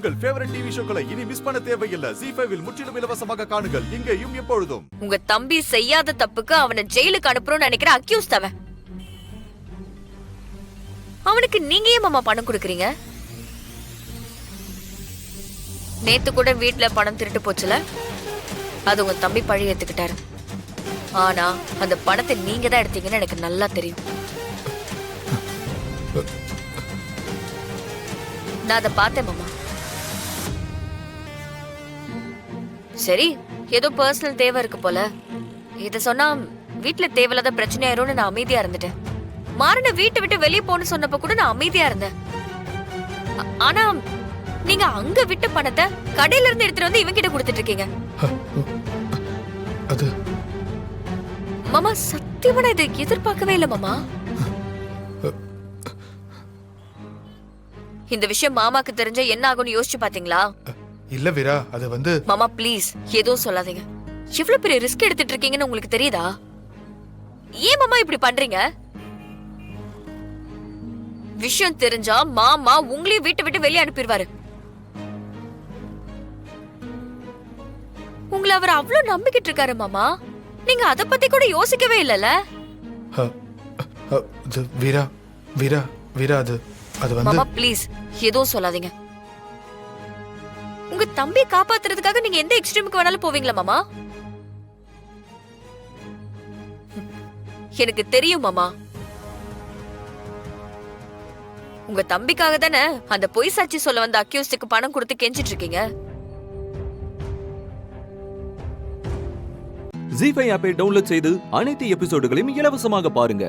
உங்கள் favourite TV ஷோக்களை இனி miss பண்ண தேவையில்லை. ZEE5 இல் முற்றிலும் இலவசமாக காணுங்கள். இங்கேயும் எப்பொழுதும். உங்க தம்பி செய்யாத தப்புக்கு அவனை ஜெயிலுக்கு அனுப்புறோம்னு நினைக்கிற அக்யூஸ்ட் அவன். அவனுக்கு நீங்க ஏன் மாமா பணம் கொடுக்குறீங்க? நேத்து கூட வீட்டுல பணம் திருட்டு போச்சுல, அது உங்க தம்பி பழி ஏத்துக்கிட்டாரு. ஆனா அந்த பணத்தை நீங்க தான் எடுத்தீங்கன்னு எனக்கு நல்லா தெரியும். நான் அதை பார்த்தேன் மாமா. சரி, ஏதோ பர்சனல் தேவை இருக்கு போல. இத சொன்னா வீட்டுல தேவையில்லாத பிரச்சனை ஆயிரும்னு நான் அமைதியா இருந்துட்டேன். மாறன வீட்டை விட்டு வெளியே போன்னு சொன்னப்ப கூட நான் அமைதியா இருந்தேன். ஆனா நீங்க அங்க விட்ட பணத்தை கடையில இருந்து எடுத்துட்டு வந்து இவங்க கிட்ட கொடுத்துட்டு இருக்கீங்க. அது மாமா சத்தியமா நான் இதை எதிர்பார்க்கவே இல்லை மாமா. இந்த விஷயம் மாமாக்கு தெரிஞ்ச என்ன ஆகும்னு யோசிச்சு பாத்தீங்களா? இல்ல வீரா, அது வந்து மாமா ப்ளீஸ் எதுவும் சொல்லாதீங்க. எவ்வளவு பெரிய ரிஸ்க் எடுத்துட்டு இருக்கீங்கன்னு உங்களுக்கு தெரியுதா? ஏன் மாமா இப்படி பண்றீங்க? விஷயம் தெரிஞ்சா மாமா உங்களையும் வீட்டை விட்டு வெளியே அனுப்பிடுவாரு. உங்களை அவர் அவ்வளவு நம்பிக்கிட்டு இருக்காரு மாமா. நீங்க அத பத்தி கூட யோசிக்கவே இல்லல. வீரா வீரா வீரா, அது வந்து மாமா ப்ளீஸ் எதுவும் சொல்லாதீங்க. உங்க தம்பி காப்பாத்துறதுக்காக நீங்க எந்த எக்ஸ்ட்ரீமுக்கு வேணாலும் போவீங்களா மாமா? எனக்கு தெரியும் மாமா. உங்க தம்பிக்காக தானே அந்த பொய் சாட்சி சொல்ல வந்த அக்யூஸ்டுக்கு பணம் கொடுத்து கெஞ்சிட்டு இருக்கீங்க. ZEE5 ஆப்பை டவுன்லோட் செய்து அனைத்து எபிசோடுகளையும் இலவசமாக பாருங்க.